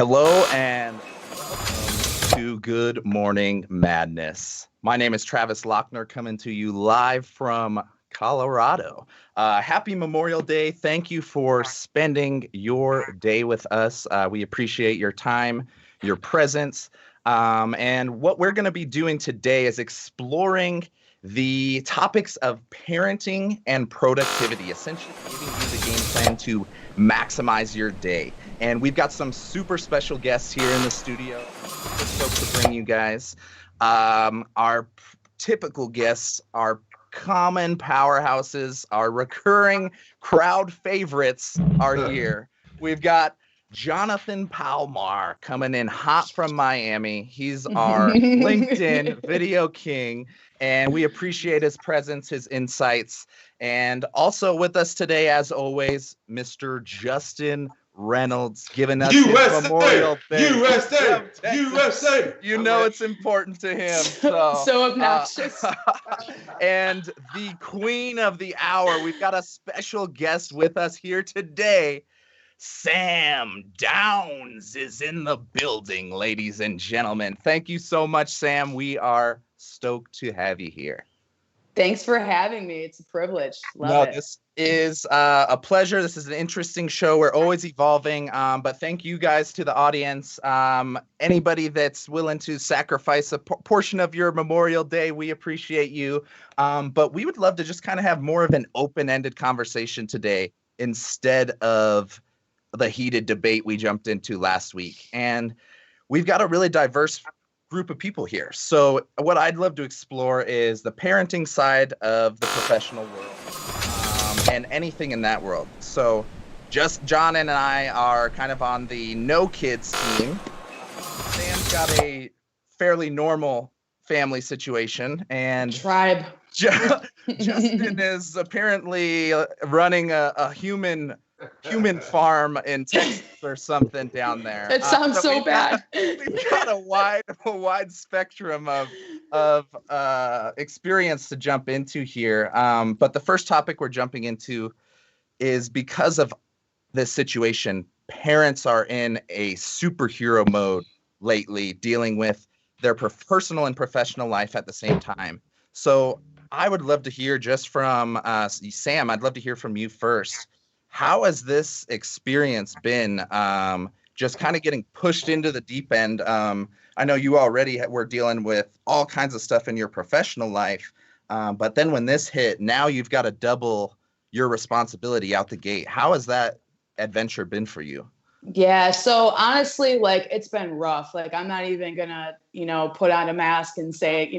Hello and welcome to Good Morning Madness. My name is Travis Lachner, coming to you live from Colorado. Happy Memorial Day. Thank you for spending your day with us. We appreciate your time, your presence. And what we're going to be doing today is exploring the topics of parenting and productivity, essentially giving you the game plan to maximize your day. And we've got some super special guests here in the studio. Super stoked to bring you guys. Our typical guests, our common powerhouses, our recurring crowd favorites are here. We've got Jonathan Palmar coming in hot from Miami. He's our LinkedIn video king, and we appreciate his presence, his insights. And also with us today, as always, Mr. Justin Reynolds, giving us USA, his Memorial Day. USA. You know it's important to him. So obnoxious. And the queen of the hour, we've got a special guest with us here today. Sam Downs is in the building, ladies and gentlemen. Thank you so much, Sam. We are stoked to have you here. Thanks for having me. It's a privilege. Love it. This is a pleasure. This is an interesting show. We're always evolving, but thank you guys to the audience. Anybody that's willing to sacrifice a portion of your Memorial Day, we appreciate you. But we would love to just kind of have more of an open-ended conversation today instead of the heated debate we jumped into last week. And we've got a really diverse group of people here. So what I'd love to explore is the parenting side of the professional world, and anything in that world. So just John and I are kind of on the no kids team. Sam's got a fairly normal family situation, and tribe. Justin is apparently running a human farm in Texas or something down there. It sounds so bad. We've got a wide spectrum of experience to jump into here. But the first topic we're jumping into is because of this situation, parents are in a superhero mode lately, dealing with their personal and professional life at the same time. So I would love to hear just from Sam. I'd love to hear from you first. How has this experience been, just kind of getting pushed into the deep end? I know you already were dealing with all kinds of stuff in your professional life, but then when this hit, now you've got to double your responsibility out the gate. How has that adventure been for you? Yeah, so honestly, like, it's been rough. Like, I'm not even gonna, put on a mask and say,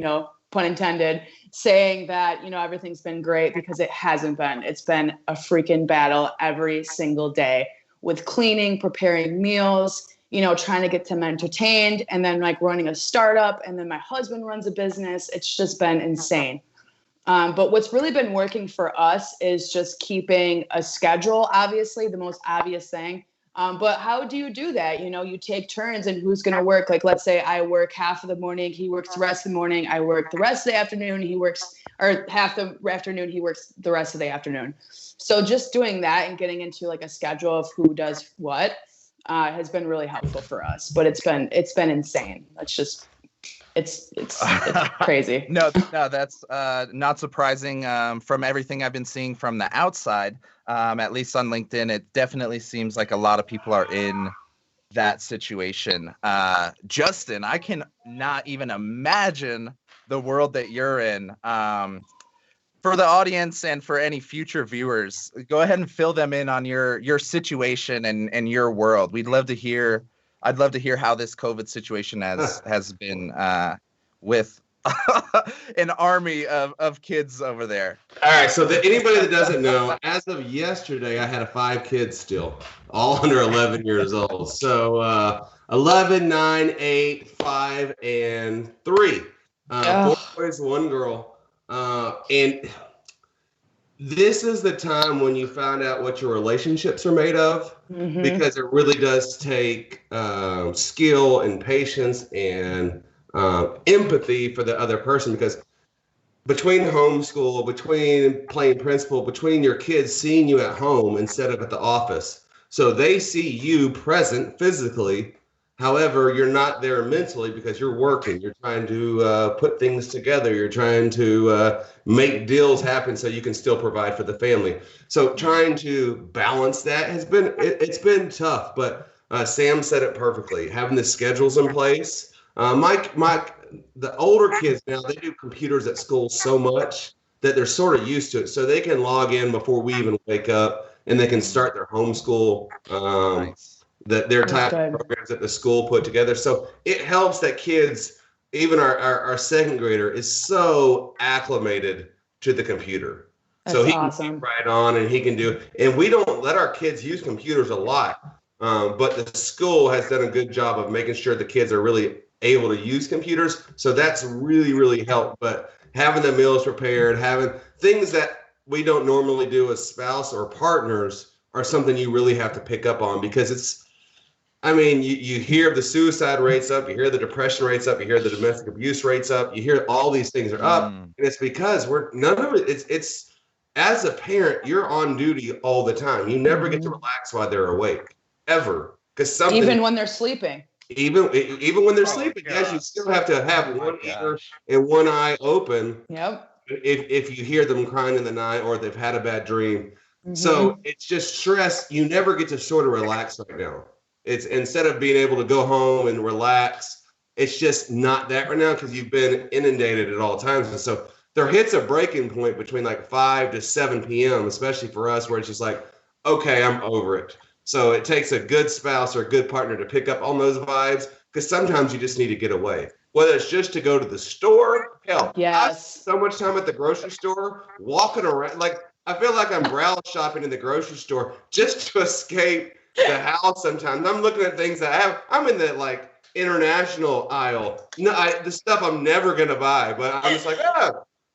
pun intended, saying that, everything's been great, because it hasn't been. It's been a freaking battle every single day with cleaning, preparing meals, trying to get them entertained, and then like running a startup. And then my husband runs a business. It's just been insane. But what's really been working for us is just keeping a schedule, obviously, the most obvious thing. But how do you do that? You take turns, and who's going to work? Like, let's say I work half of the morning, he works the rest of the morning, I work the rest of the afternoon, or half the afternoon, he works the rest of the afternoon. So just doing that and getting into like a schedule of who does what has been really helpful for us. But it's been insane. It's crazy. No, that's not surprising. From everything I've been seeing from the outside, at least on LinkedIn, it definitely seems like a lot of people are in that situation. Justin, I can not even imagine the world that you're in. For the audience and for any future viewers, go ahead and fill them in on your situation and your world. I'd love to hear how this COVID situation has been with an army of kids over there. All right, so anybody that doesn't know, as of yesterday, I had 5 kids still, all under 11 years old. So 11, 9, 8, 5, and 3. 4 boys, 1 girl. And this is the time when you find out what your relationships are made of, because it really does take skill and patience and empathy for the other person, because between homeschool, between playing principal, between your kids seeing you at home instead of at the office, so they see you present physically However, you're not there mentally because you're working. You're trying to put things together. You're trying to make deals happen so you can still provide for the family. So trying to balance that it's been tough. But Sam said it perfectly. Having the schedules in place. The older kids now, they do computers at school so much that they're sort of used to it. So they can log in before we even wake up, and they can start their homeschool. Nice. Their type of programs that the school put together. So it helps that kids, even our second grader, is so acclimated to the computer. So he awesome. can get right on and he can do, and we don't let our kids use computers a lot. But the school has done a good job of making sure the kids are really able to use computers. So that's really, really helped. But having the meals prepared, having things that we don't normally do as spouse or partners are something you really have to pick up on, because you hear the suicide rates up, you hear the depression rates up, you hear the domestic abuse rates up, you hear all these things are up. And it's because it's as a parent, you're on duty all the time. You never get to relax while they're awake, ever. Because even when they're sleeping. Even when they're sleeping, yes, you still have to have one ear and one eye open. Yep. If you hear them crying in the night or they've had a bad dream. So it's just stress. You never get to sort of relax right now. It's instead of being able to go home and relax, it's just not that right now because you've been inundated at all times. And so there hits a breaking point between like 5 to 7 p.m., especially for us, where it's just like, okay, I'm over it. So it takes a good spouse or a good partner to pick up on those vibes, because sometimes you just need to get away. Whether it's just to go to the store, hell, I spend so much time at the grocery store walking around. Like, I feel like I'm browse shopping in the grocery store just to escape the house. Sometimes I'm looking at things that I'm in the like international aisle. No, the stuff I'm never gonna buy, but I'm just like,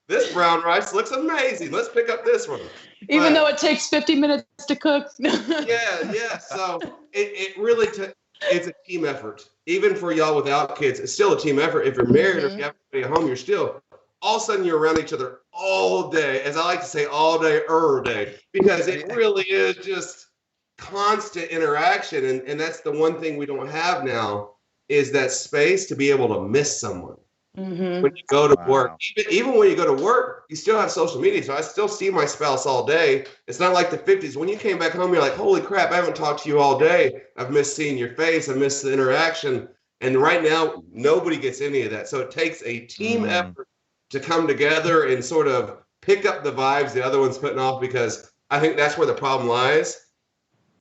this brown rice looks amazing. Let's pick up this one. Even though it takes 50 minutes to cook. Yeah. So it really it's a team effort. Even for y'all without kids, it's still a team effort. If you're married or if you have to be at home, you're still all of a sudden you're around each other all day. As I like to say, all day, because it really is just constant interaction, and that's the one thing we don't have now, is that space to be able to miss someone. When you go to work, even when you go to work, you still have social media. So I still see my spouse all day. It's not like the 50s. When you came back home, you're like, holy crap, I haven't talked to you all day. I've missed seeing your face. I missed the interaction. And right now, nobody gets any of that. So it takes a team effort to come together and sort of pick up the vibes the other one's putting off, because I think that's where the problem lies.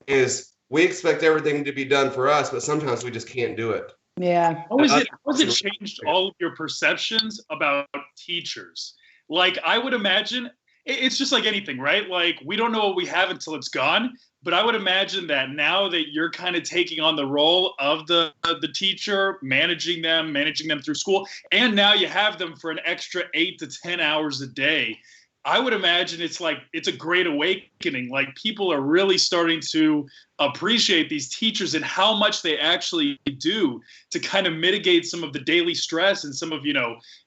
Is we expect everything to be done for us, but sometimes we just can't do it. Yeah. How has it changed all of your perceptions about teachers? Like, I would imagine it's just like anything, right? Like, we don't know what we have until it's gone. But I would imagine that now that you're kind of taking on the role of the teacher, managing them through school, and now you have them for an extra 8 to 10 hours a day, I would imagine it's a great awakening. Like, people are really starting to appreciate these teachers and how much they actually do to kind of mitigate some of the daily stress and some of,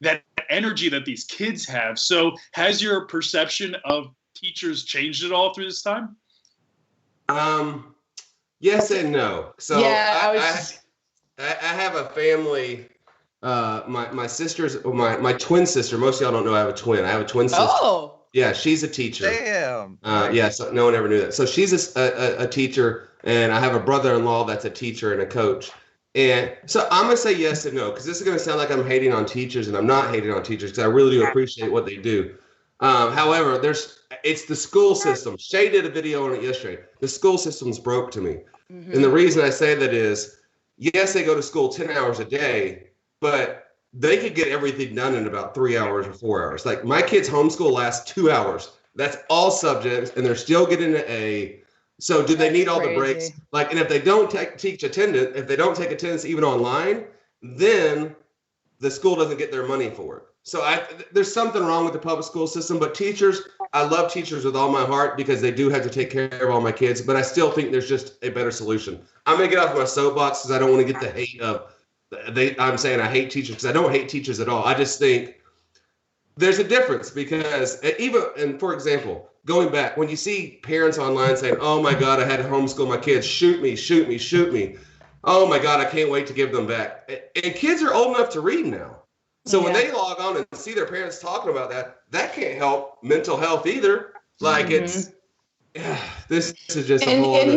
that energy that these kids have. So has your perception of teachers changed at all through this time? Yes and no. So yeah, I have a family. My sister's my twin sister. Most of y'all don't know I have a twin. I have a twin sister. Oh. Yeah, she's a teacher. Damn. Yeah, so no one ever knew that. So she's a teacher, and I have a brother-in-law that's a teacher and a coach. And so I'm gonna say yes and no, because this is gonna sound like I'm hating on teachers, and I'm not hating on teachers because I really do appreciate what they do. However, it's the school system. Shay did a video on it yesterday. The school system's broke to me. And the reason I say that is, yes, they go to school 10 hours a day, but they could get everything done in about 3 hours or 4 hours. Like, my kids' homeschool lasts 2 hours. That's all subjects, and they're still getting an A. So do they need all the breaks? Like, and if they don't take attendance even online, then the school doesn't get their money for it. So there's something wrong with the public school system, but teachers, I love teachers with all my heart because they do have to take care of all my kids, but I still think there's just a better solution. I'm going to get off my soapbox because I don't want to get the hate of, I'm saying I hate teachers, because I don't hate teachers at all. I just think there's a difference, because and for example, going back, when you see parents online saying, oh my God, I had to homeschool my kids, shoot me. Oh my God, I can't wait to give them back. And kids are old enough to read now. So when they log on and see their parents talking about that, that can't help mental health either. Like this is just a whole. And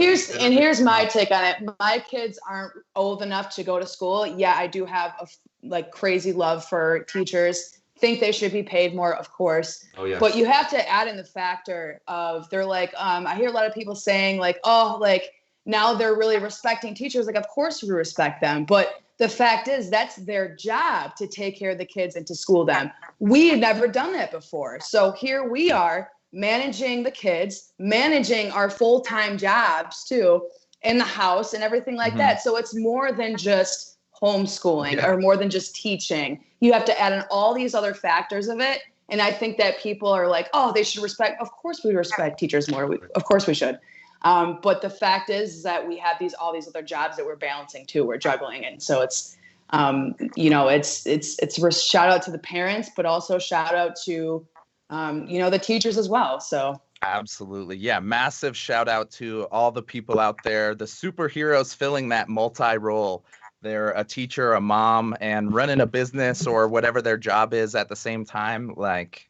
here's my take on it. My kids aren't old enough to go to school. Yeah, I do have a crazy love for teachers. Think they should be paid more, of course. Oh yeah. But you have to add in the factor of they're like, I hear a lot of people saying like, oh, like now they're really respecting teachers. Like, of course we respect them, but the fact is that's their job to take care of the kids and to school them. We had never done that before. So here we are managing the kids, managing our full-time jobs too in the house and everything like that. So it's more than just homeschooling or more than just teaching. You have to add in all these other factors of it. And I think that people are like, oh, they should respect. Of course we respect teachers more. Of course we should. But the fact is that we have all these other jobs that we're balancing too. We're juggling. And so it's, it's a shout out to the parents, but also shout out to, the teachers as well. So absolutely. Yeah. Massive shout out to all the people out there, the superheroes filling that multi-role. They're a teacher, a mom, and running a business or whatever their job is at the same time. Like,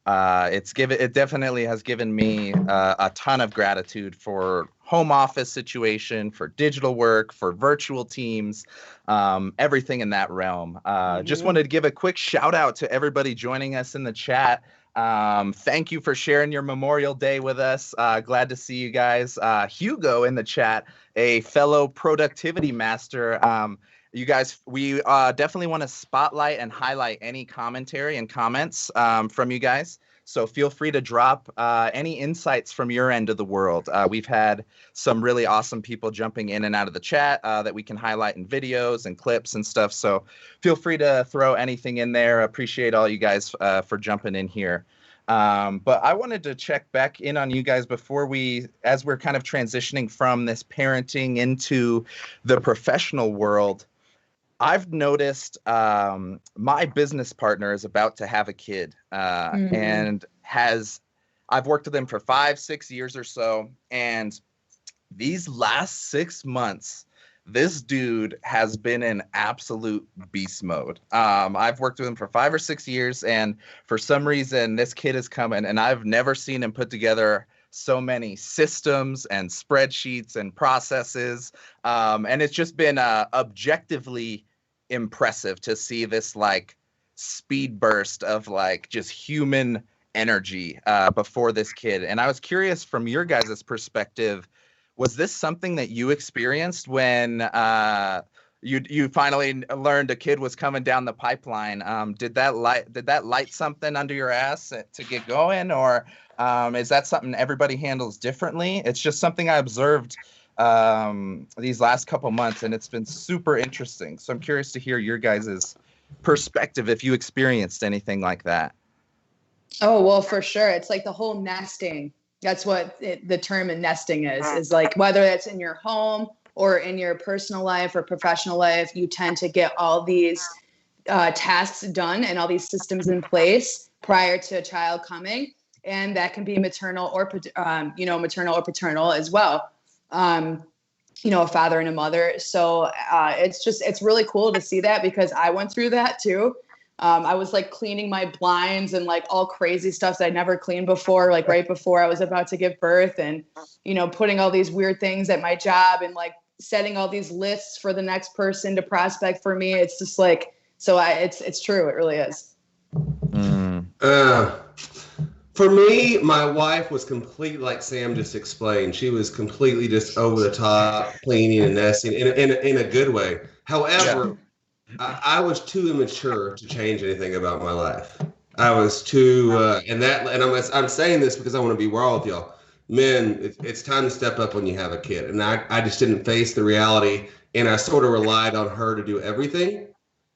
it definitely has given me a ton of gratitude for home office situation, for digital work, for virtual teams, everything in that realm. Just wanted to give a quick shout out to everybody joining us in the chat. Thank you for sharing your Memorial Day with us. Glad to see you guys. Hugo in the chat, a fellow productivity master. You guys, we definitely want to spotlight and highlight any commentary and comments from you guys. So feel free to drop any insights from your end of the world. We've had some really awesome people jumping in and out of the chat that we can highlight in videos and clips and stuff. So feel free to throw anything in there. Appreciate all you guys for jumping in here. But I wanted to check back in on you guys before as we're kind of transitioning from this parenting into the professional world. I've noticed my business partner is about to have a kid and I've worked with him for 5-6 years or so. And these last 6 months, this dude has been in absolute beast mode. I've worked with him for 5 or 6 years. And for some reason, this kid is coming and I've never seen him put together so many systems and spreadsheets and processes. And it's just been objectively impressive to see this like speed burst of like just human energy before this kid. And I was curious from your guys' perspective, was this something that you experienced when you finally learned a kid was coming down the pipeline? Did that light something under your ass to get going, or is that something everybody handles differently? It's just something I observed these last couple months, and it's been super interesting. So I'm curious to hear your guys' perspective if you experienced anything like that. Oh, well, for sure. It's like the whole nesting. That's what the term in nesting is like, whether that's in your home or in your personal life or professional life, you tend to get all these tasks done and all these systems in place prior to a child coming. And that can be maternal or paternal as well. A father and a mother. So it's really cool to see that because I went through that too. I was like cleaning my blinds and like all crazy stuff that I'd never cleaned before, like right before I was about to give birth, and, putting all these weird things at my job and like setting all these lists for the next person to prospect for me. It's just like, it's true. It really is. For me, my wife was completely, like Sam just explained, she was completely just over the top, cleaning and nesting in a good way. However, I was too immature to change anything about my life. I was too, and I'm saying this because I want to be raw with y'all. Men, it's time to step up when you have a kid. And I just didn't face the reality, and I sort of relied on her to do everything.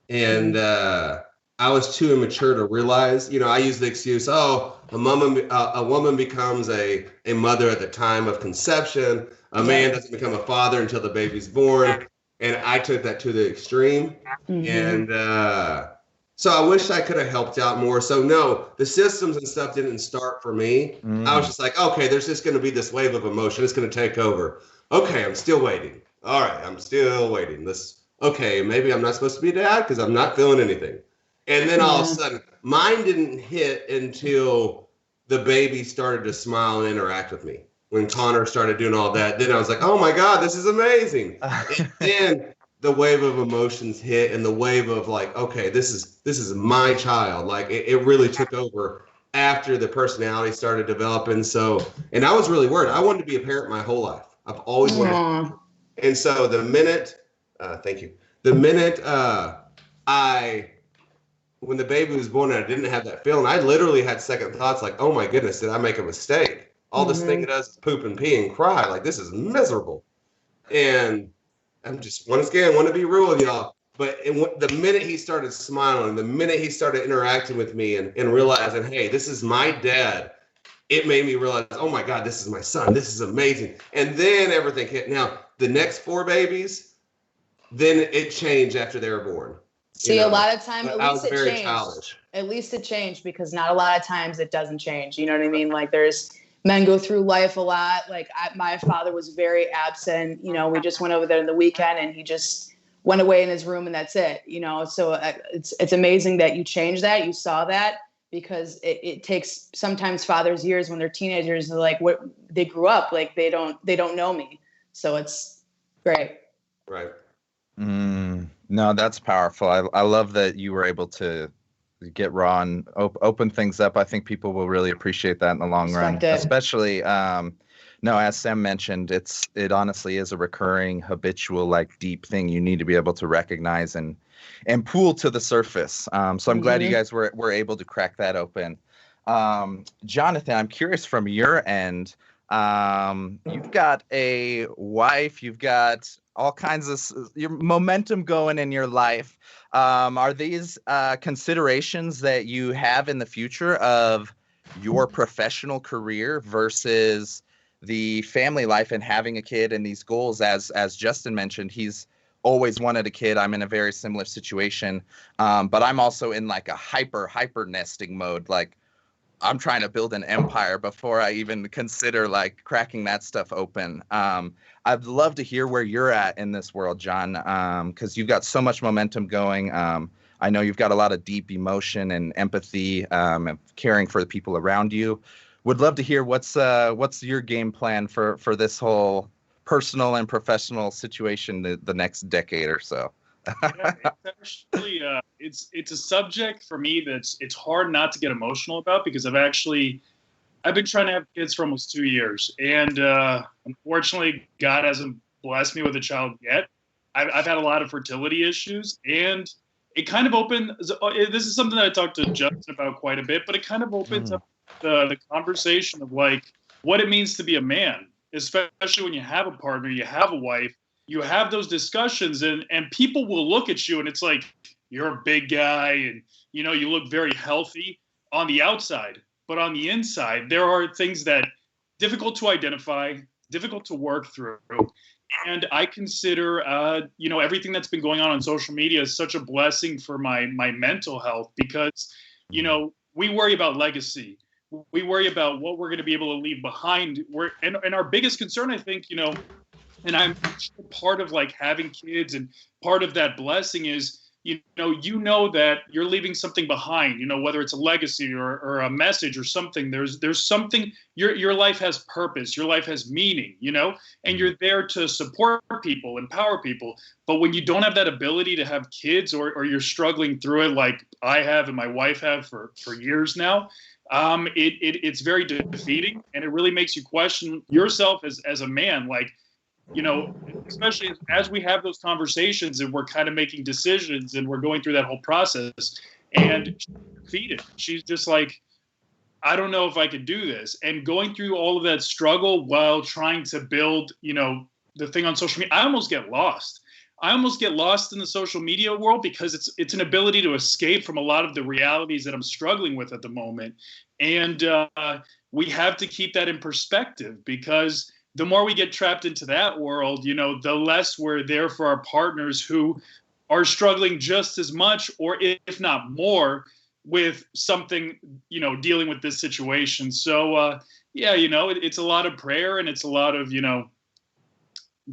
And I was too immature to realize, I use the excuse, a woman becomes a mother at the time of conception. A man doesn't become a father until the baby's born. And I took that to the extreme. And so I wish I could have helped out more. So no, the systems and stuff didn't start for me. I was just like, okay, there's just going to be this wave of emotion. It's going to take over. Okay, I'm still waiting. All right, I'm still waiting. Okay, maybe I'm not supposed to be a dad because I'm not feeling anything. And then all of a sudden, mine didn't hit until the baby started to smile and interact with me. When Connor started doing all that, then I was like, oh my God, this is amazing. And then the wave of emotions hit, and the wave of like, okay, this is my child. Like it really took over after the personality started developing. So, and I was really worried. I wanted to be a parent my whole life. I've always wanted. And so the minute, thank you, the minute when the baby was born and I didn't have that feeling, I literally had second thoughts like, oh my goodness, did I make a mistake? All this thing it does is poop and pee and cry. Like, this is miserable. And I'm just, once again, want to be real with y'all. But the minute he started smiling, the minute he started interacting with me and realizing, hey, this is my dad, it made me realize, oh my God, this is my son. This is amazing. And then everything hit. Now, the next 4 babies, then it changed after they were born. See, a lot of time, at least it changed. Childish. At least it changed, because not a lot of times it doesn't change. You know what I mean? Like, there's men go through life a lot. Like my father was very absent. You know, we just went over there on the weekend and he just went away in his room and that's it. You know, so it's amazing that you changed that. You saw that, because it takes sometimes fathers years when they're teenagers. They're like, what, they grew up, like they don't know me. So it's great. Right. No, that's powerful. I love that you were able to get raw and open things up. I think people will really appreciate that in the long run, especially, no, as Sam mentioned, it honestly is a recurring, habitual, like deep thing you need to be able to recognize and pull to the surface. So I'm glad you guys were able to crack that open. Jonathan, I'm curious from your end, you've got a wife, you've got all kinds of your momentum going in your life. Are these considerations that you have in the future of your professional career versus the family life and having a kid and these goals? As Justin mentioned, he's always wanted a kid. I'm in a very similar situation, but I'm also in like a hyper nesting mode. Like, I'm trying to build an empire before I even consider like cracking that stuff open. I'd love to hear where you're at in this world, John, because you've got so much momentum going. I know you've got a lot of deep emotion and empathy, and caring for the people around you. Would love to hear what's your game plan for this whole personal and professional situation the next decade or so. Yeah, it's actually it's a subject for me it's hard not to get emotional about, because I've been trying to have kids for almost 2 years, and unfortunately God hasn't blessed me with a child yet. I've had a lot of fertility issues, and it kind of opened. This is something that I talked to Justin about quite a bit, but it kind of opens up the conversation of like what it means to be a man, especially when you have a partner, you have a wife. You have those discussions, and people will look at you and it's like, you're a big guy and, you know, you look very healthy on the outside, but on the inside, there are things that difficult to identify, difficult to work through. And I consider, everything that's been going on social media is such a blessing for my mental health, because, you know, we worry about legacy. We worry about what we're going to be able to leave behind. And our biggest concern, I think, you know, and I'm part of like having kids, and part of that blessing is, you know that you're leaving something behind, you know, whether it's a legacy or a message or something. There's something, your life has purpose, your life has meaning, you know, and you're there to support people, empower people. But when you don't have that ability to have kids, or you're struggling through it like I have and my wife have for years now, it's very defeating, and it really makes you question yourself as a man. Like, you know, especially as we have those conversations and we're kind of making decisions and we're going through that whole process, and she's defeated. She's just like, I don't know if I could do this. And going through all of that struggle while trying to build, you know, the thing on social media, I almost get lost. I almost get lost in the social media world, because it's an ability to escape from a lot of the realities that I'm struggling with at the moment. And we have to keep that in perspective, because the more we get trapped into that world, you know, the less we're there for our partners who are struggling just as much, or if not more, with something, you know, dealing with this situation. So, yeah, you know, it's a lot of prayer, and it's a lot of, you know,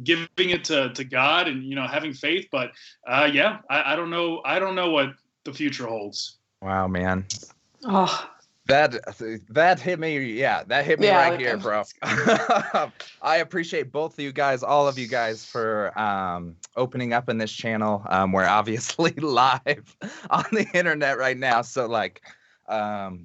giving it to God and, you know, having faith. But yeah, I don't know. I don't know what the future holds. Wow, man. Oh, that hit me. Yeah, that hit me Yeah, right here, bro. I appreciate both of you guys, all of you guys, for opening up in this channel. We're obviously live on the internet right now, so like,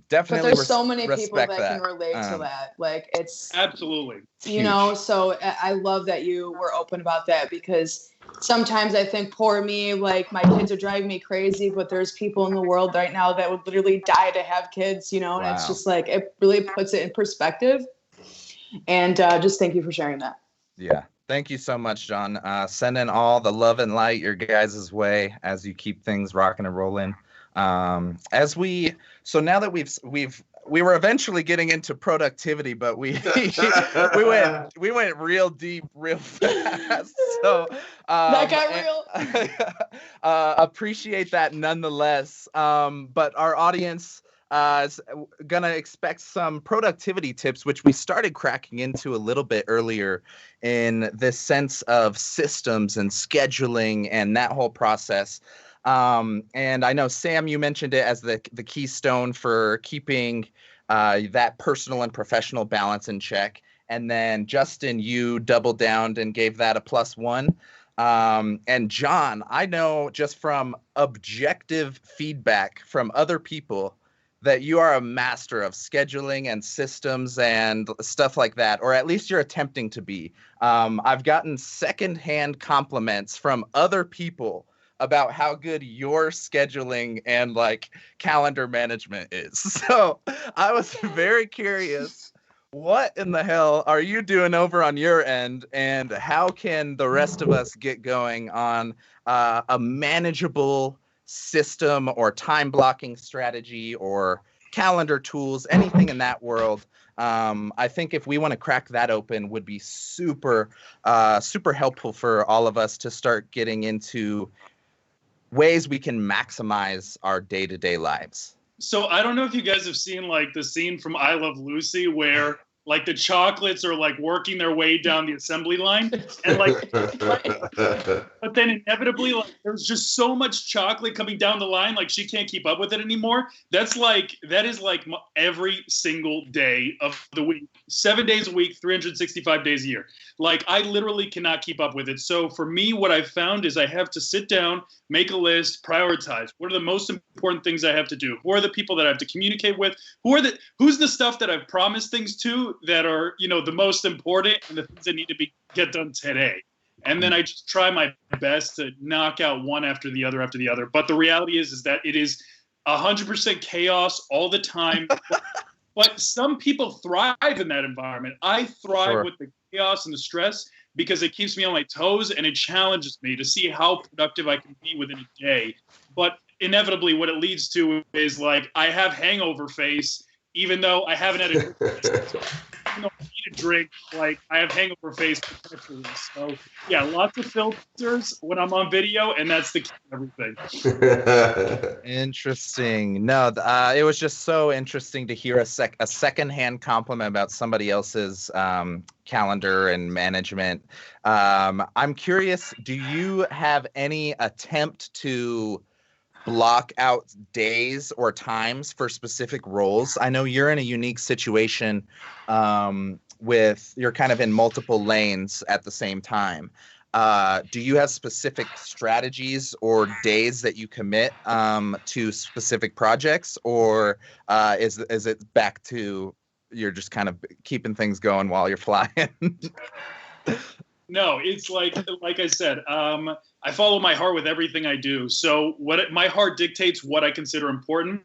definitely. but there's so many people that that can relate to that. Like, it's Absolutely. you know. So I love that you were open about that, because sometimes I think, poor me, like my kids are driving me crazy, but there's people in the world right now that would literally die to have kids, you know, and it's Wow. just like, it really puts it in perspective. And just thank you for sharing that. Yeah. Thank you so much, John. Sending all the love and light your guys' way as you keep things rocking and rolling. So now that we were eventually getting into productivity, but we went real deep real fast. So That got real. appreciate that nonetheless. But our audience is gonna expect some productivity tips, which we started cracking into a little bit earlier, in this sense of systems and scheduling and that whole process. And I know, Sam, you mentioned it as the keystone for keeping that personal and professional balance in check. And then Justin, you doubled down and gave that a +1. And John, I know just from objective feedback from other people that you are a master of scheduling and systems and stuff like that, or at least you're attempting to be. I've gotten secondhand compliments from other people about how good your scheduling and like calendar management is. So I was very curious, what in the hell are you doing over on your end, and how can the rest of us get going on a manageable system or time blocking strategy or calendar tools, anything in that world? I think if we want to crack that open, would be super helpful for all of us to start getting into ways we can maximize our day-to-day lives. So I don't know if you guys have seen like the scene from I Love Lucy where like the chocolates are like working their way down the assembly line, and like, but then inevitably like there's just so much chocolate coming down the line, like she can't keep up with it anymore. That is like every single day of the week, 7 days a week, 365 days a year. Like I literally cannot keep up with it. So for me, what I've found is I have to sit down, make a list, prioritize. What are the most important things I have to do? Who are the people that I have to communicate with? Who's the stuff that I've promised things to that are, you know, the most important, and the things that need to get done today. And then I just try my best to knock out one after the other. But the reality is that it is 100% chaos all the time. But some people thrive in that environment. I thrive with the chaos and the stress because it keeps me on my toes and it challenges me to see how productive I can be within a day. But inevitably what it leads to is like I have hangover face, even though I haven't had a drink, like I have hangover face perpetually. So yeah, lots of filters when I'm on video, and that's the key to everything. Interesting. No, it was just so interesting to hear a secondhand compliment about somebody else's calendar and management. I'm curious, do you have any attempt to block out days or times for specific roles? I know you're in a unique situation with you're kind of in multiple lanes at the same time. Do you have specific strategies or days that you commit to specific projects, or is it back to you're just kind of keeping things going while you're flying? No, it's like I said, I follow my heart with everything I do. So my heart dictates what I consider important,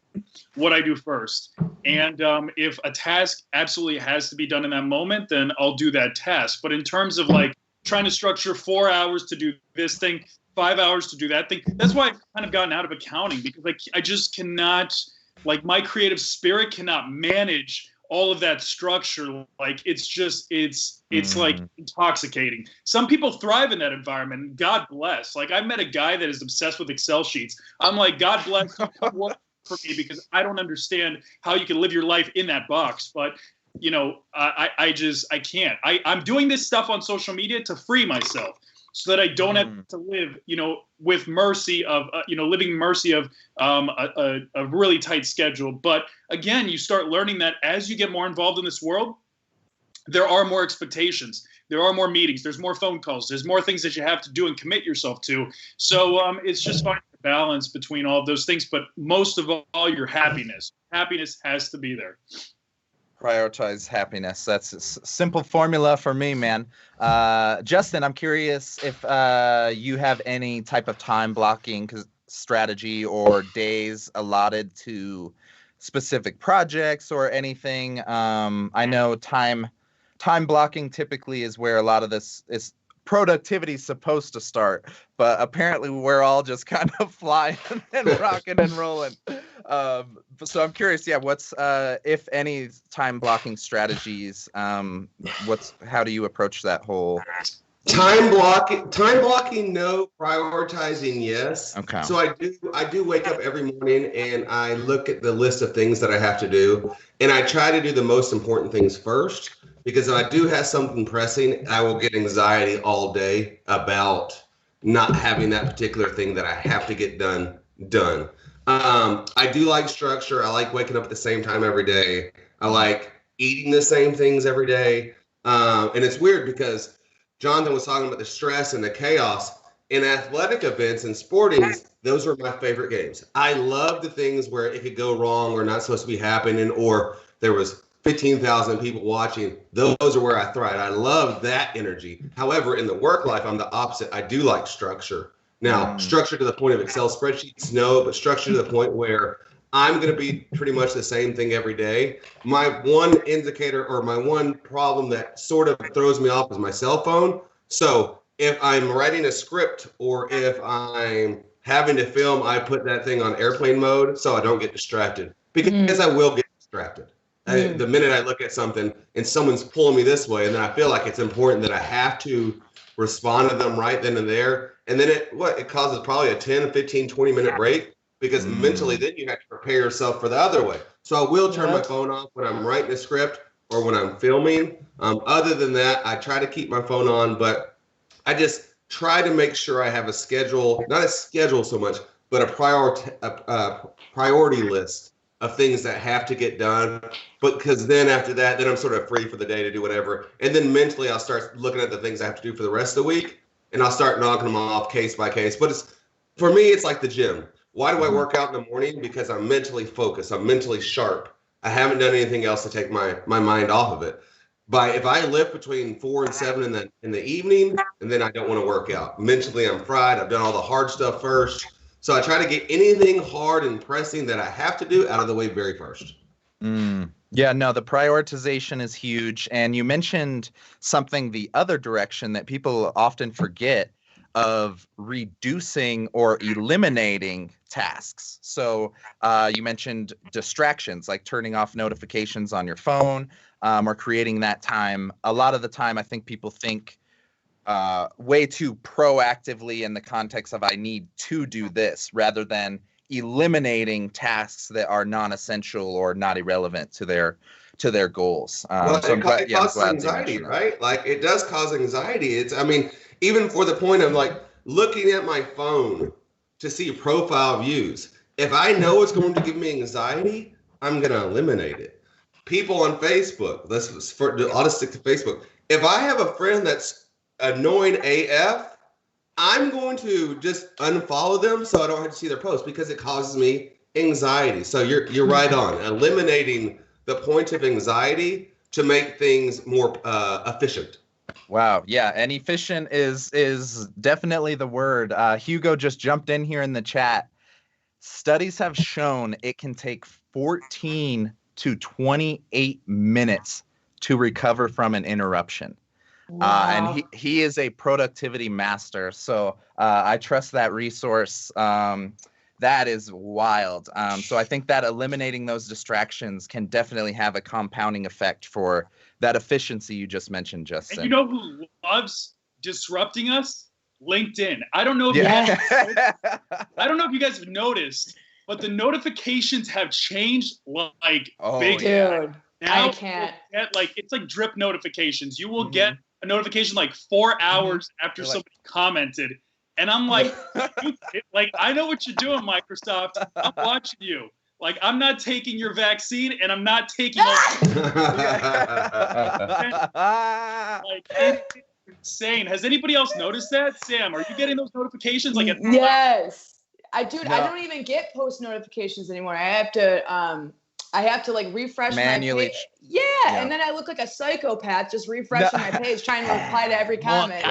what I do first. And if a task absolutely has to be done in that moment, then I'll do that task. But in terms of like trying to structure 4 hours to do this thing, 5 hours to do that thing, that's why I've kind of gotten out of accounting, because I just cannot, like my creative spirit cannot manage all of that structure. Like it's like intoxicating. Some people thrive in that environment. God bless. Like I met a guy that is obsessed with Excel sheets. I'm like, God bless you, come work for me, because I don't understand how you can live your life in that box. But I can't. I'm doing this stuff on social media to free myself so that I don't have to live, with mercy of, living mercy of a really tight schedule. But again, you start learning that as you get more involved in this world, there are more expectations. There are more meetings. There's more phone calls. There's more things that you have to do and commit yourself to. So it's just finding a balance between all of those things. But most of all, your happiness. Happiness has to be there. Prioritize happiness. That's a simple formula for me, man. Justin, I'm curious if you have any type of time blocking strategy or days allotted to specific projects or anything. I know time blocking typically is where a lot of this is. Productivity is supposed to start, but apparently we're all just kind of flying and rocking and rolling. So I'm curious, what's if any time blocking strategies? How do you approach that whole time blocking? No. Prioritizing, yes. Okay. So I do wake up every morning and I look at the list of things that I have to do, and I try to do the most important things first. Because if I do have something pressing, I will get anxiety all day about not having that particular thing that I have to get done. I do like structure. I like waking up at the same time every day. I like eating the same things every day. And it's weird because Jonathan was talking about the stress and the chaos. In athletic events and sporting, those are my favorite games. I love the things where it could go wrong or not supposed to be happening, or there was 15,000 people watching. Those are where I thrive. I love that energy. However, in the work life, I'm the opposite. I do like structure. Now, structure to the point of Excel spreadsheets, no, but structure to the point where I'm going to be pretty much the same thing every day. My one indicator or my one problem that sort of throws me off is my cell phone. So if I'm writing a script or if I'm having to film, I put that thing on airplane mode so I don't get distracted, because I will get distracted. The minute I look at something and someone's pulling me this way, and then I feel like it's important that I have to respond to them right then and there. And then it causes probably a 10, 15, 20-minute break, because mentally then you have to prepare yourself for the other way. So I will turn my phone off when I'm writing a script or when I'm filming. Other than that, I try to keep my phone on, but I just try to make sure I have a schedule, not a schedule so much, but a priority list of things that have to get done. But because then after that, then I'm sort of free for the day to do whatever. And then mentally I'll start looking at the things I have to do for the rest of the week, and I'll start knocking them off case by case. But for me, it's like the gym. Why do I work out in the morning? Because I'm mentally focused. I'm mentally sharp. I haven't done anything else to take my mind off of it. If I lift between 4 and 7 in the evening, and then I don't want to work out. Mentally, I'm fried. I've done all the hard stuff first. So I try to get anything hard and pressing that I have to do out of the way very first. Yeah, no, the prioritization is huge. And you mentioned something the other direction that people often forget, of reducing or eliminating tasks. So you mentioned distractions, like turning off notifications on your phone, or creating that time. A lot of the time, I think people think way too proactively in the context of I need to do this, rather than eliminating tasks that are non-essential or not irrelevant to their goals. So it causes anxiety, right? Like, it does cause anxiety. Even for the point of like looking at my phone to see profile views. If I know it's going to give me anxiety, I'm going to eliminate it. People on Facebook, I'll just stick to Facebook. If I have a friend that's annoying AF, I'm going to just unfollow them so I don't have to see their posts, because it causes me anxiety. So you're right on. Eliminating the point of anxiety to make things more efficient. Wow. Yeah. And efficient is definitely the word. Hugo just jumped in here in the chat. Studies have shown it can take 14 to 28 minutes to recover from an interruption. Wow. And he is a productivity master. So I trust that resource. That is wild. So I think that eliminating those distractions can definitely have a compounding effect for that efficiency you just mentioned, Justin. And you know who loves disrupting us? LinkedIn. I don't know if you guys have noticed, but the notifications have changed like big. Dude. Now I can't. you'll get, like, it's like drip notifications. You will get a notification like 4 hours after somebody commented, and I'm like, like, I know what you're doing, Microsoft. I'm watching you. Like, I'm not taking your vaccine, and I'm not taking. Like, it's insane. Has anybody else noticed that? Sam, are you getting those notifications? Like, yes, I do. No. I don't even get post notifications anymore. I have to like refresh Manually. my page. Yeah, and then I look like a psychopath just refreshing my page, trying to reply to every comment.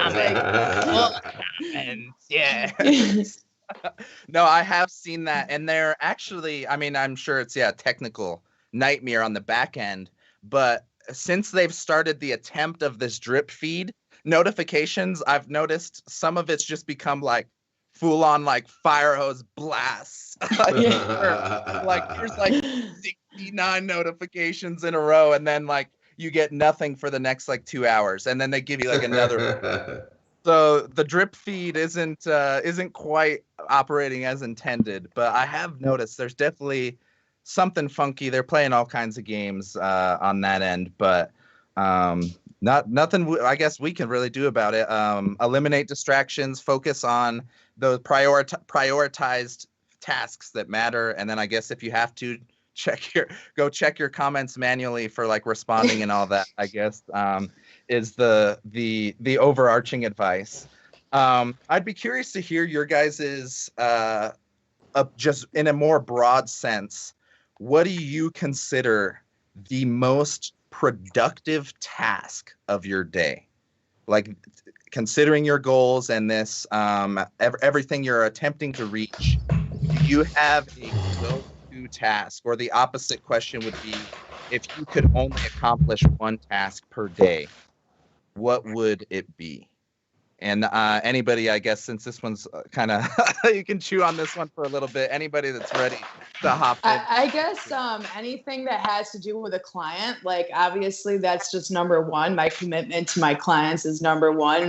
No, I have seen that, and they're actually, I mean, I'm sure it's a technical nightmare on the back end, but since they've started the attempt of this drip feed notifications, I've noticed some of it's just become like full on like fire hose blasts. Like here's like 69 notifications in a row, and then like you get nothing for the next like 2 hours, and then they give you like another. So the drip feed isn't quite operating as intended, but I have noticed there's definitely something funky. They're playing all kinds of games on that end, but nothing I guess we can really do about it. Eliminate distractions, focus on those prioritized tasks that matter, and then I guess if you have to check your comments manually for like responding and all that, I guess is the overarching advice. I'd be curious to hear your guys's just in a more broad sense, what do you consider the most productive task of your day? Like considering your goals and this everything you're attempting to reach, do you have a go-to task? Or the opposite question would be, if you could only accomplish one task per day, what would it be? And anybody, I guess, since this one's kind of, you can chew on this one for a little bit. Anybody that's ready to hop in. I guess anything that has to do with a client, like obviously that's just number one. My commitment to my clients is number one,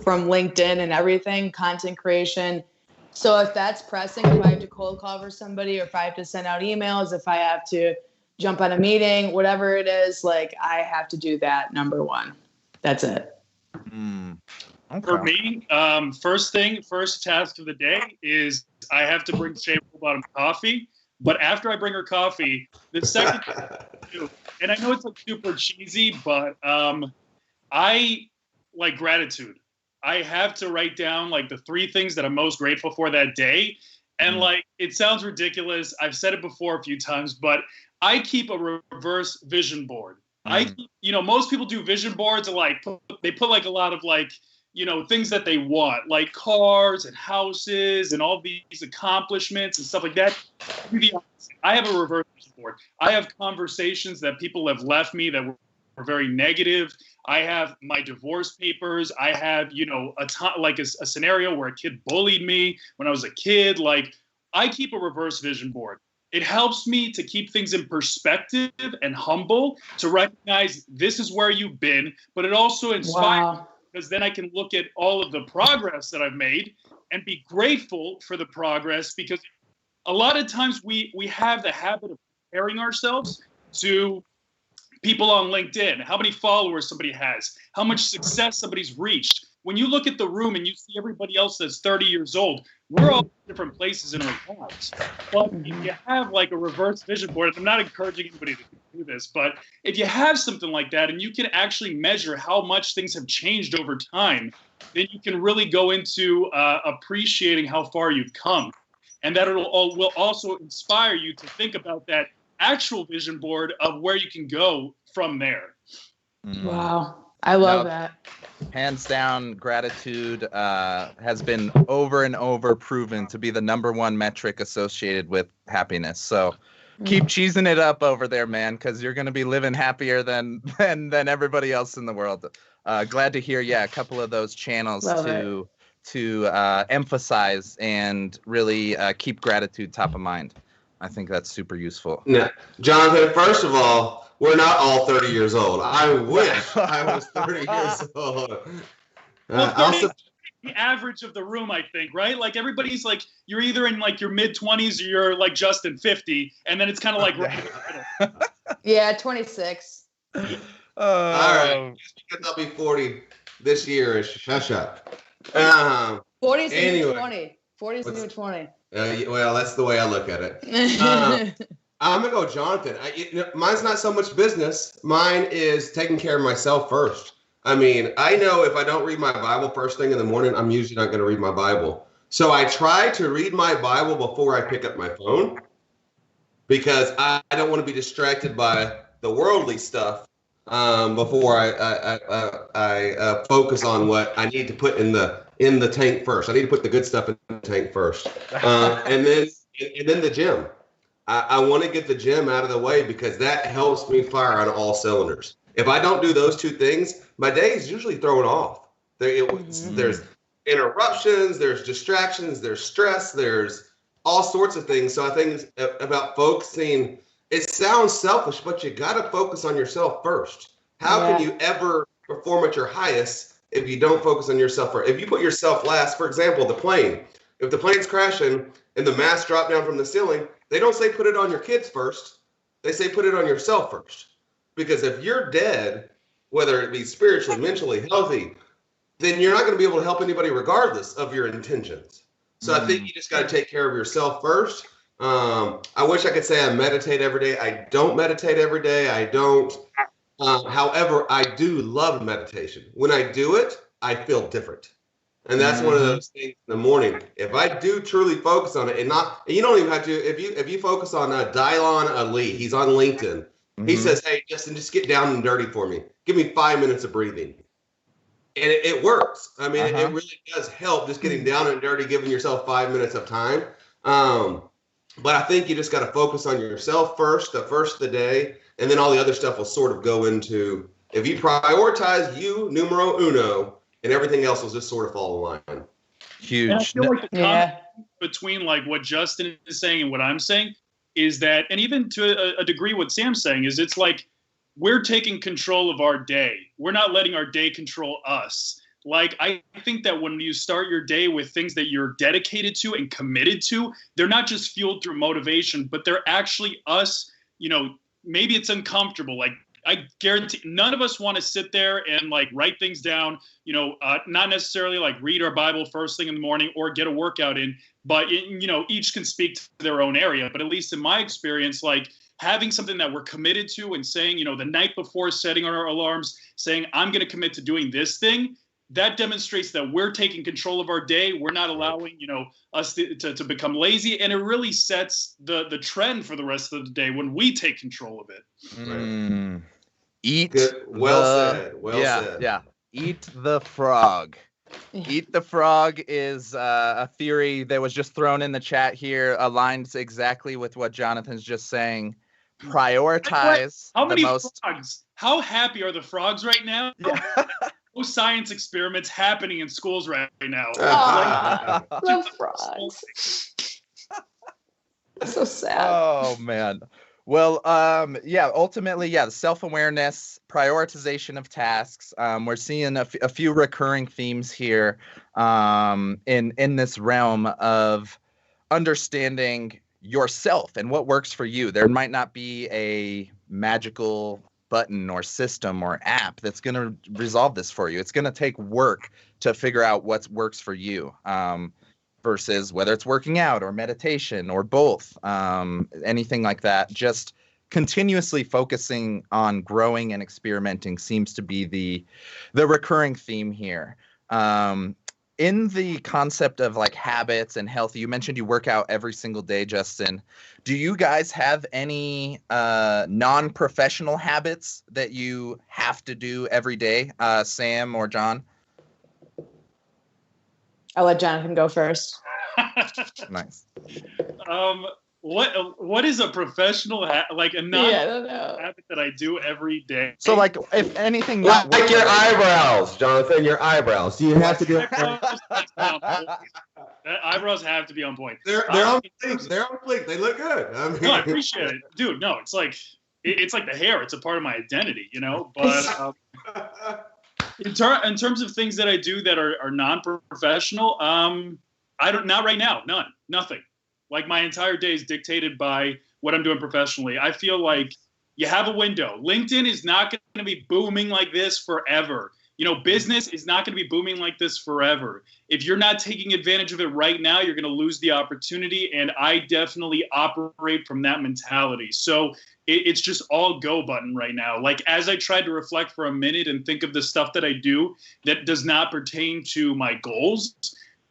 from LinkedIn and everything, content creation. So if that's pressing, if I have to cold call for somebody, or if I have to send out emails, if I have to jump on a meeting, whatever it is, like I have to do that number one. That's it. Okay. For me, first task of the day is I have to bring Shay Bottom coffee. But after I bring her coffee, the second thing I do, and I know it's like super cheesy, but I like gratitude. I have to write down like the 3 things that I'm most grateful for that day. And like, it sounds ridiculous. I've said it before a few times, but I keep a reverse vision board. Most people do vision boards and like they put like a lot of like, things that they want, like cars and houses and all these accomplishments and stuff like that. I have a reverse vision board. I have conversations that people have left me that were very negative. I have my divorce papers. I have, a scenario where a kid bullied me when I was a kid. Like, I keep a reverse vision board. It helps me to keep things in perspective and humble, to recognize this is where you've been, but it also inspires me, because then I can look at all of the progress that I've made and be grateful for the progress, because a lot of times we have the habit of comparing ourselves to people on LinkedIn, how many followers somebody has, how much success somebody's reached. When you look at the room and you see everybody else that's 30 years old, we're all in different places in our lives. But if you have like a reverse vision board, I'm not encouraging anybody to do this, but if you have something like that and you can actually measure how much things have changed over time, then you can really go into appreciating how far you've come. And that will also inspire you to think about that actual vision board of where you can go from there. Wow. I love that. Hands down, gratitude has been over and over proven to be the number one metric associated with happiness. So keep cheesing it up over there, man, because you're going to be living happier than everybody else in the world. Glad to hear, a couple of those channels to emphasize and really keep gratitude top of mind. I think that's super useful. Now, Jonathan, first of all, we're not all 30 years old. I wish I was 30 years old. Well, 30 the average of the room, I think, right? Like everybody's like, you're either in like your mid-20s or you're like just in 50, and then it's kind of like right in the middle. Yeah, 26. All right. Just because I'll be 40 this year is shush up. 40's the Anyway. new 20. 40's the new 20. Well, that's the way I look at it. I'm going to go Jonathan. Mine's not so much business. Mine is taking care of myself first. I mean, I know if I don't read my Bible first thing in the morning, I'm usually not going to read my Bible. So I try to read my Bible before I pick up my phone because I don't want to be distracted by the worldly stuff before I focus on what I need to put in the tank first. I need to put the good stuff in the tank first, and then the gym. I want to get the gym out of the way because that helps me fire on all cylinders. If I don't do those two things, my day is usually thrown off. There's interruptions, there's distractions, there's stress, there's all sorts of things. So I think it's about focusing. It sounds selfish, but you got to focus on yourself first. How can you ever perform at your highest if you don't focus on yourself first? If you put yourself last, for example, the plane. If the plane's crashing and the mask dropped down from the ceiling, they don't say put it on your kids first. They say put it on yourself first. Because if you're dead, whether it be spiritually, mentally, healthy, then you're not going to be able to help anybody regardless of your intentions. So I think you just got to take care of yourself first. I wish I could say I meditate every day. I don't meditate every day. I don't. However, I do love meditation. When I do it, I feel different. And that's one of those things in the morning. If I do truly focus on it and you don't even have to, if you focus on Dylon Ali, he's on LinkedIn. He says, hey, Justin, just get down and dirty for me. Give me 5 minutes of breathing. And it works. I mean, it really does help just getting down and dirty, giving yourself 5 minutes of time. But I think you just got to focus on yourself first, the first of the day, and then all the other stuff will sort of go into, if you prioritize you, numero uno, and everything else will just sort of fall in line. Huge. And I feel like the conflict between like what Justin is saying and what I'm saying is that, and even to a degree what Sam's saying is it's like we're taking control of our day. We're not letting our day control us. Like, I think that when you start your day with things that you're dedicated to and committed to, they're not just fueled through motivation, but they're actually us, maybe it's uncomfortable. Like, I guarantee none of us want to sit there and like write things down, not necessarily like read our Bible first thing in the morning or get a workout in, but each can speak to their own area. But at least in my experience, like having something that we're committed to and saying, the night before setting our alarms, saying, I'm going to commit to doing this thing, that demonstrates that we're taking control of our day. We're not allowing, us to become lazy. And it really sets the trend for the rest of the day when we take control of it. Eat. Good. Well said. Said. Yeah. Eat the frog. Eat the frog is a theory that was just thrown in the chat here. Aligns exactly with what Jonathan's just saying. Prioritize How many most... frogs? How happy are the frogs right now? Yeah. No science experiments happening in schools right now. The frogs. So sad. Oh man. Well, ultimately, the self-awareness, prioritization of tasks. We're seeing a few recurring themes here in this realm of understanding yourself and what works for you. There might not be a magical button or system or app that's going to resolve this for you. It's going to take work to figure out what works for you. Versus whether it's working out or meditation or both, anything like that. Just continuously focusing on growing and experimenting seems to be the recurring theme here. In the concept of like habits and health, you mentioned you work out every single day, Justin. Do you guys have any non-professional habits that you have to do every day, Sam or John? I'll let Jonathan go first. Nice. What is a professional like a habit that I do every day? So like if anything like your eyebrows, Jonathan, your eyebrows. Do you have to do eyebrows have to be on point. They're on fleek. They're on fleek. They look good. No, I appreciate it. Dude, no, it's like the hair. It's a part of my identity, But in terms of things that I do that are non-professional, not right now, nothing. Like my entire day is dictated by what I'm doing professionally. I feel like You have a window. LinkedIn is not going to be booming like this forever. Business is not going to be booming like this forever. If you're not taking advantage of it right now, you're going to lose the opportunity. And I definitely operate from that mentality. So it's just all go button right now. Like, as I tried to reflect for a minute and think of the stuff that I do that does not pertain to my goals,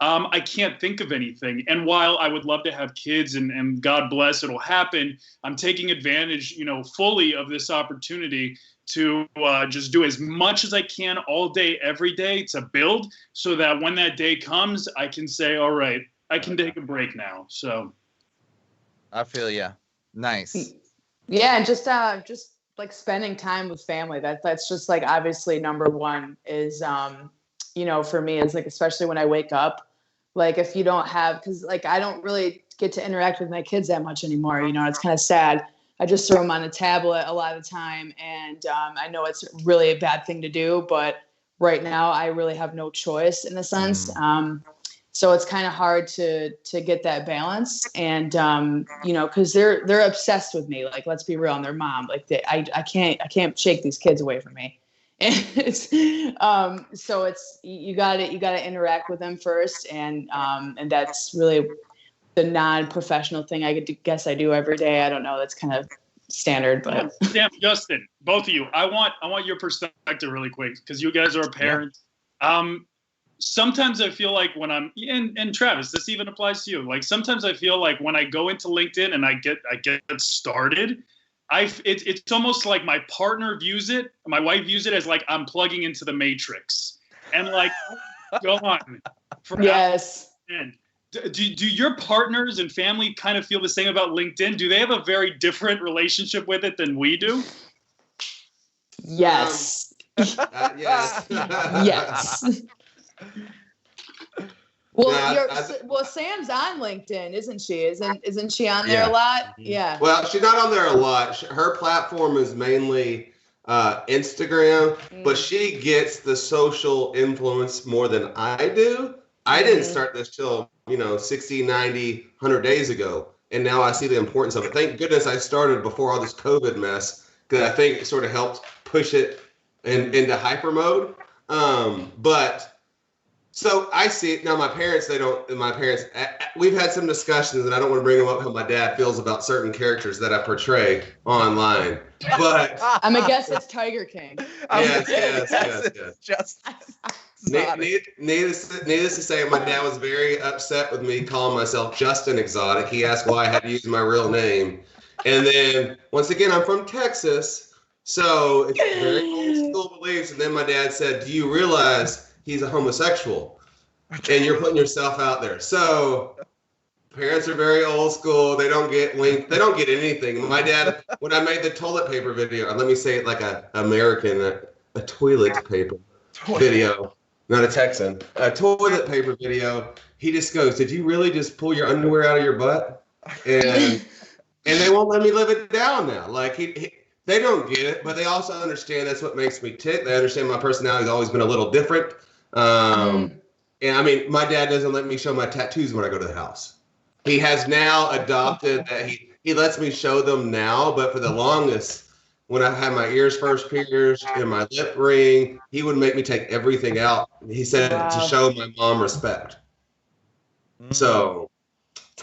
I can't think of anything. And while I would love to have kids and God bless, it'll happen, I'm taking advantage, fully of this opportunity to just do as much as I can all day, every day to build, so that when that day comes, I can say, all right, I can take a break now. So I feel ya. Nice. Yeah, and just like spending time with family. That's just like obviously number one is for me is like, especially when I wake up, like if you don't have, because like I don't really get to interact with my kids that much anymore. It's kind of sad. I just throw them on a tablet a lot of the time, and I know it's really a bad thing to do, but right now I really have no choice in a sense. So it's kind of hard to get that balance, and because they're obsessed with me. Like, let's be real, and their mom. Like, I can't shake these kids away from me. And it's so it's you gotta interact with them first, and that's really the non-professional thing I guess I do every day. I don't know. That's kind of standard, but Sam, Justin, both of you, I want your perspective really quick, because you guys are parents. Sometimes I feel like when I'm and Travis, this even applies to you. Like, sometimes I feel like when I go into LinkedIn and I get started, it's almost like my partner views it, my wife views it as like I'm plugging into the Matrix, and like go on. Yes. Do your partners and family kind of feel the same about LinkedIn? Do they have a very different relationship with it than we do? Yes. Yes. Yes. Well, Sam's on LinkedIn, isn't she? Isn't she on there a lot? Yeah. Well, she's not on there a lot. Her platform is mainly Instagram, but she gets the social influence more than I do. I didn't start this till 60, 90, 100 days ago, and now I see the importance of it. Thank goodness I started before all this COVID mess, because I think it sort of helped push it into hyper mode. But so I see it now. My parents, we've had some discussions, and I don't want to bring them up how my dad feels about certain characters that I portray online. But I'm gonna guess it's Tiger King. Yes. Just needless to say, my dad was very upset with me calling myself Justin Exotic. He asked why I had to use my real name. And then, once again, I'm from Texas, so it's very old school beliefs. And then my dad said, do you realize he's a homosexual? And you're putting yourself out there. So parents are very old school. They don't get linked. They don't get anything. My dad, when I made the toilet paper video, and let me say it like a toilet paper video. Not a Texan. A toilet paper video. He just goes, did you really just pull your underwear out of your butt? And they won't let me live it down now. Like, they don't get it, but they also understand that's what makes me tick. They understand my personality has always been a little different. And I mean, my dad doesn't let me show my tattoos when I go to the house. He has now adopted that he lets me show them now, but for the longest, when I had my ears first pierced and my lip ring, he would make me take everything out. He said to show my mom respect. So,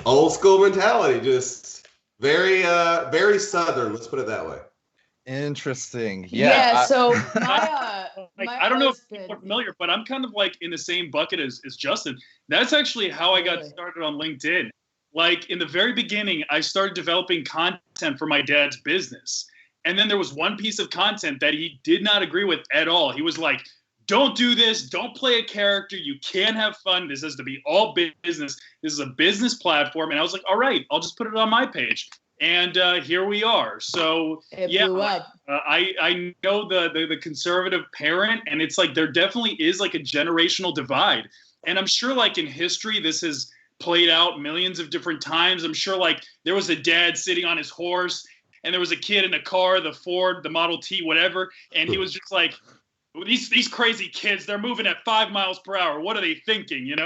old school mentality, just very, very Southern. Let's put it that way. Interesting. Yeah. So I don't know if people are familiar, but I'm kind of like in the same bucket as Justin. That's actually how I got started on LinkedIn. Like, in the very beginning, I started developing content for my dad's business. And then there was one piece of content that he did not agree with at all. He was like, don't do this. Don't play a character. You can't have fun. This has to be all business. This is a business platform. And I was like, all right, I'll just put it on my page. And here we are. So it blew up. I know the conservative parent, and it's like there definitely is like a generational divide. And I'm sure like in history, this has played out millions of different times. I'm sure like there was a dad sitting on his horse, and there was a kid in a car, the Ford, the Model T, whatever. And he was just like, these crazy kids, they're moving at 5 miles per hour. What are they thinking, And,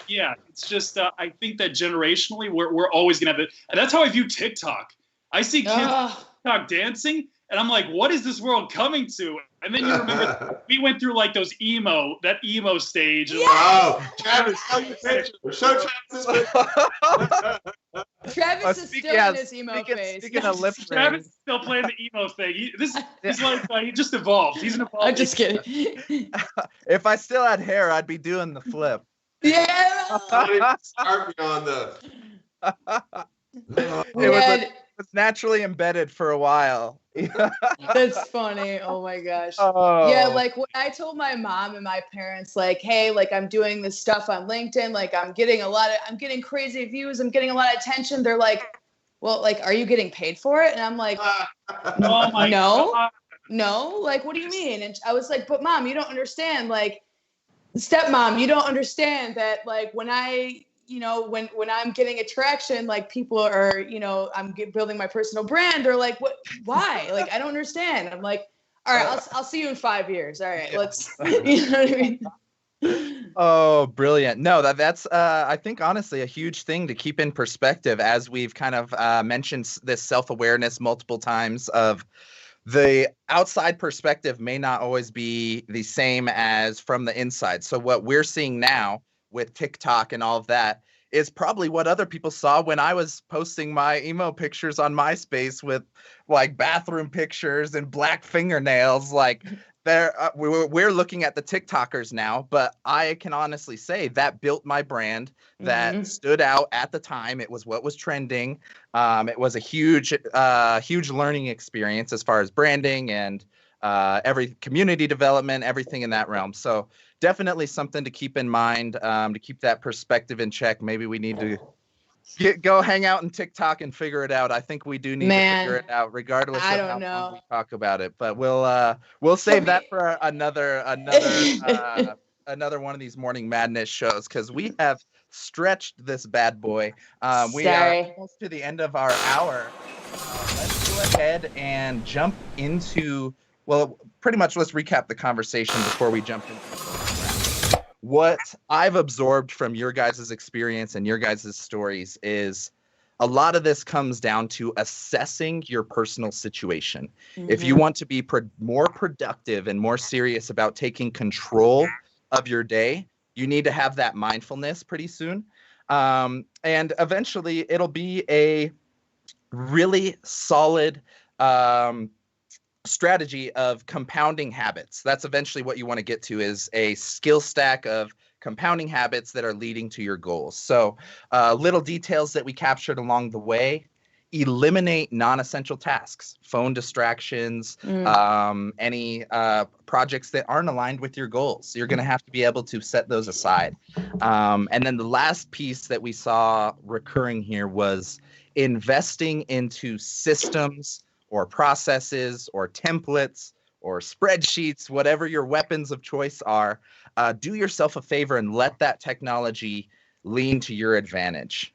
yeah, it's just, I think that generationally, we're always going to have it. And that's how I view TikTok. I see kids TikTok dancing, and I'm like, what is this world coming to? And then you remember we went through like that emo stage. And Oh, Travis, show your picture. Show Travis this picture. Travis is still in his emo phase. Speaking of lip Travis rings, is still playing the emo thing. He's like he just evolved. He's an evolved. I'm just kidding. if I still had hair, I'd be doing the flip. Yeah. Start beyond the. It was naturally embedded for a while. That's funny. Oh my gosh. Oh. Yeah, like when I told my mom and my parents, like, hey, like I'm doing this stuff on LinkedIn, like I'm getting crazy views, I'm getting a lot of attention. They're like, well, like, are you getting paid for it? And I'm like, Oh my God. no, like, what do you mean? And I was like, but mom, you don't understand, like, stepmom, you don't understand that, like, when I'm getting attraction, like people are, I'm building my personal brand, or like, what, why? Like, I don't understand. I'm like, all right, I'll see you in 5 years. All right, let's, you know what I mean? Oh, brilliant. No, that's, I think, honestly, a huge thing to keep in perspective as we've kind of mentioned this self-awareness multiple times of the outside perspective may not always be the same as from the inside. So what we're seeing now with TikTok and all of that is probably what other people saw when I was posting my emo pictures on MySpace with like bathroom pictures and black fingernails. Like we're looking at the TikTokers now, but I can honestly say that built my brand, that stood out at the time. It was what was trending. It was a huge learning experience as far as branding and every community development, everything in that realm. So definitely something to keep in mind, to keep that perspective in check. Maybe we need to go hang out in TikTok and figure it out. I think we do need to figure it out, regardless of how long we talk about it. But we'll save that for another one of these Morning Madness shows, because we have stretched this bad boy. We are almost to the end of our hour. Let's go ahead and jump into, well, pretty much let's recap the conversation before we jump into what I've absorbed from your guys' experience and your guys' stories is a lot of this comes down to assessing your personal situation. If you want to be more productive and more serious about taking control of your day, you need to have that mindfulness pretty soon. And eventually it'll be a really solid strategy of compounding habits. That's eventually what you want to get to, is a skill stack of compounding habits that are leading to your goals. So little details that we captured along the way: eliminate non-essential tasks, phone distractions, any projects that aren't aligned with your goals. You're going to have to be able to set those aside. And then the last piece that we saw recurring here was investing into systems or processes or templates or spreadsheets, whatever your weapons of choice are. Do yourself a favor and let that technology lean to your advantage.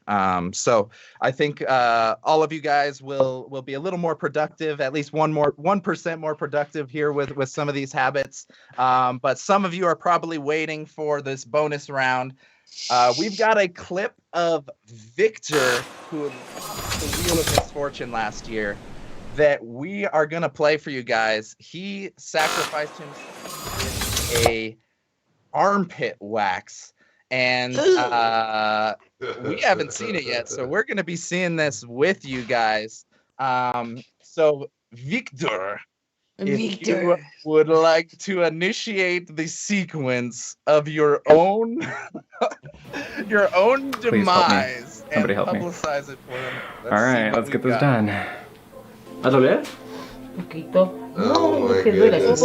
So I think all of you guys will be a little more productive, at least 1% more productive here with some of these habits. But some of you are probably waiting for this bonus round. We've got a clip of Victor, who lost the Wheel of Misfortune last year, that we are going to play for you guys. He sacrificed himself with a armpit wax, and we haven't seen it yet, so we're going to be seeing this with you guys. So Victor, if you would like to initiate the sequence of your own demise and publicize it for him. All right, let's get this done. ¿Va a doler? Poquito. Oh No, my que duele goodness.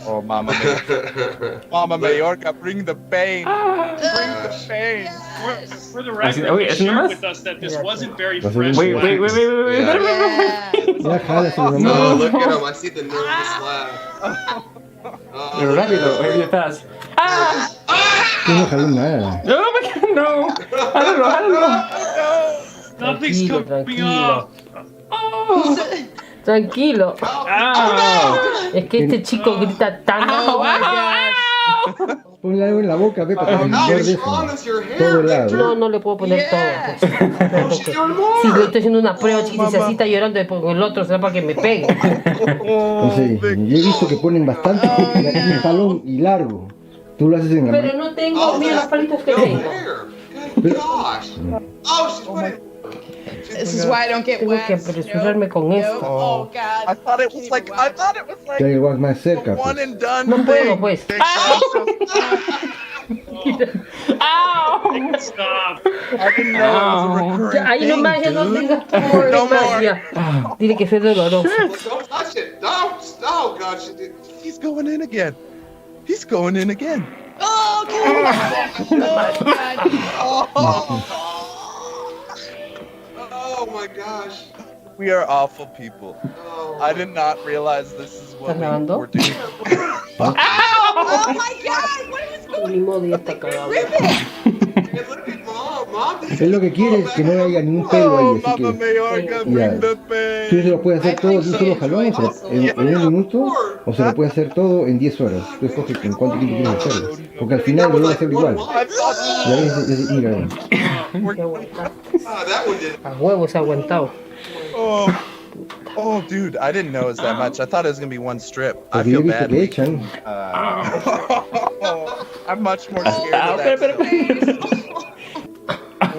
Oh, Mama Mayorga, bring the pain. Bring the pain. For the record, Wait, he shared nomás? with us that this wasn't very fresh. Wait. No, look at him. I see the nervous laugh. Pero rápido, very fast. No, my God, no. I don't know. Nothing's coming off. Tranquilo. Ow. Es que este chico grita tanto. Ponle algo en la boca, ve, para que Oh, muerde as eso. long as your hair, Todo el lado. Victor. No, no le puedo poner Yeah. todo. Oh, she's doing more. Si le estoy haciendo una prueba, Oh, chiquitita, mamá. está llorando, le pongo el otro, será para que me pegue. Entonces, yo he visto que ponen bastante Oh, y un no. jalón y largo. Tú lo haces en la Pero mano. no tengo, Oh, mira los that's palitos que no tengo. hair. Good gosh. Oh, she's putting. This is why I don't get Tengo que waxed. apresurarme con esto. Oh God. I thought it was like Trae el wax más a cerca, one pues. and done No puedo, thing. pues. ¡Au! Stop. I didn't know it was a recurring Ahí thing, nomás ya no dude. tengas tumores No más more. ya. Dile que fue doloroso. Don't touch it. Don't. Oh gosh. He's going in again. He's going in again. Oh God. Oh God. Oh my gosh. We are awful people. Oh. I did not realize this is what ¿Estás grabando? we're doing. Oh my God. What is going Ni modo, ya está cagado. Rip it. Hey, look at mom. Mom. Él lo que quiere es que no haya ningún pelo ahí, así Mamma que Mayorga, Ya. bring the tú se lo pain. puedes hacer todo de un solo jalón, o sea, en un minuto, o se lo puedes hacer todo en 10 horas. Tú escoges en cuánto tiempo quieres hacerlo. Porque al final lo vas a hacer igual. I thought Ya ves, mira, Qué aguantado. That one did. A huevos ha aguantado. oh, dude, I didn't know it was that much. I thought it was gonna be one strip. I porque yo he feel visto bad. que echan. I'm much more scared of that.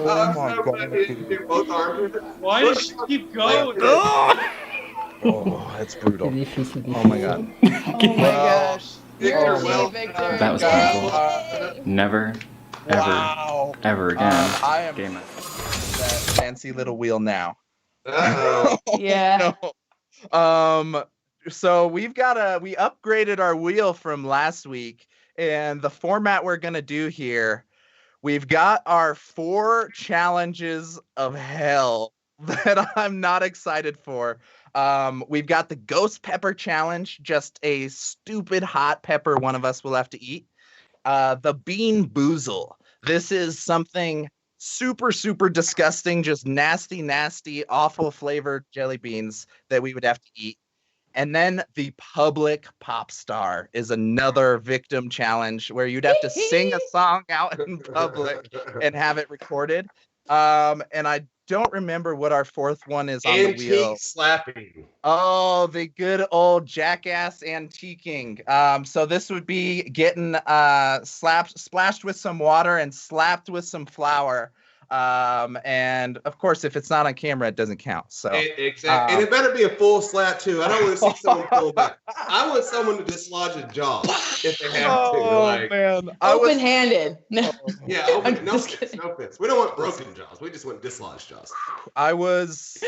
Oh my god. Do both arms. Why does she keep going? Oh, that's Qué brutal. difícil. Oh my god. Oh my gosh. Victor, You're well, Victor. That was painful. Uh, Never, ever, wow. ever again. I am Game that fancy little wheel now. Uh-oh. Yeah. No. So we upgraded our wheel from last week, and the format we're gonna do here, we've got our 4 challenges of hell that I'm not excited for. We've got the ghost pepper challenge, just a stupid hot pepper one of us will have to eat. The bean boozle. This is something super, super disgusting, just nasty, nasty, awful flavored jelly beans that we would have to eat. And then the public pop star is another victim challenge where you'd have to sing a song out in public and have it recorded. And I don't remember what our 4th one is on the wheel. Antique slapping. Oh, the good old jackass antiquing. So this would be getting splashed with some water and slapped with some flour. And of course, if it's not on camera, it doesn't count. So Exactly. And it better be a full slap too. I don't want to see someone pull back. I want someone to dislodge a jaw if they have to. Like, man, Open-handed. No. yeah, I'm no just fits, kidding. no fits. We don't want broken jaws. We just want dislodged jaws. I was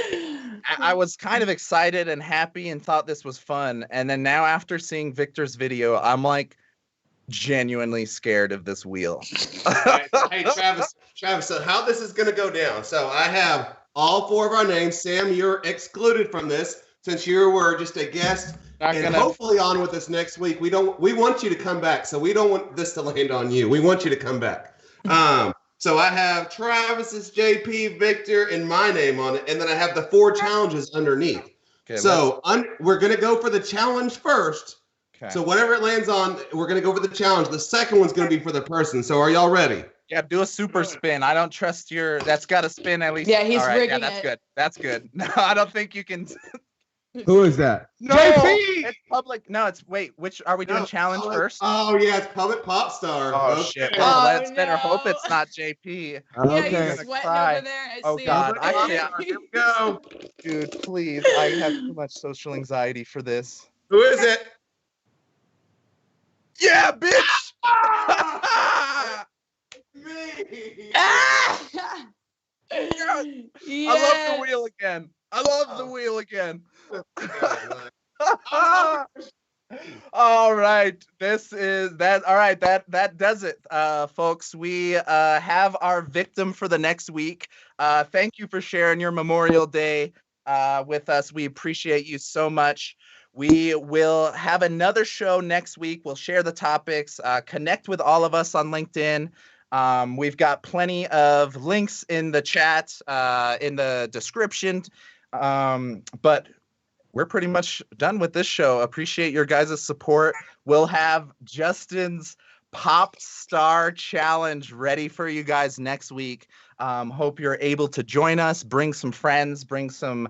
kind of excited and happy and thought this was fun. And then now after seeing Victor's video, I'm like genuinely scared of this wheel. Hey, Travis, so how this is going to go down. So I have all 4 of our names. Sam, you're excluded from this since you were just a guest. And hopefully on with us next week. We want you to come back. So we don't want this to land on you. We want you to come back. So I have Travis's, JP, Victor, and my name on it. And then I have the 4 challenges underneath. Okay, So we're going to go for the challenge first. okay. So whatever it lands on, we're going to go for the challenge. The second one's going to be for the person. So are y'all ready? Yeah, do a super spin. I don't trust that's got to spin at least. Yeah, he's all right, rigging that's it. good. That's good. No, I don't think you can. Who is that? No, JP! it's public. No, it's which are we doing No, challenge first? Oh yeah, it's public pop star. Oh Okay. shit! Oh, Well, let's better no. hope it's not JP. Yeah, Okay. he's sweating Cry. over there. I Oh, see God, him. I can't. Here we go. Dude, please. I have too much social anxiety for this. Who is it? Yeah, bitch. Me. Ah! I love the wheel again. I love the wheel again. All right, this is that. All right, that does it, folks. We have our victim for the next week. Thank you for sharing your Memorial Day with us. We appreciate you so much. We will have another show next week. We'll share the topics. Connect with all of us on LinkedIn. We've got plenty of links in the chat, in the description. But we're pretty much done with this show. Appreciate your guys' support. We'll have Justin's Pop Star Challenge ready for you guys next week. Hope you're able to join us. Bring some friends, bring some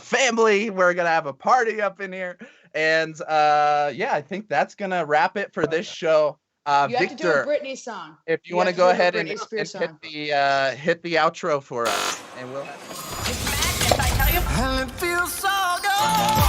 family. We're going to have a party up in here. And yeah, I think that's going to wrap it for this show. You have Victor, to do a Britney song. if you want to go ahead and Britney Spears hit song. hit the outro for us, and we'll. It's madness, I tell you. And it feels so good.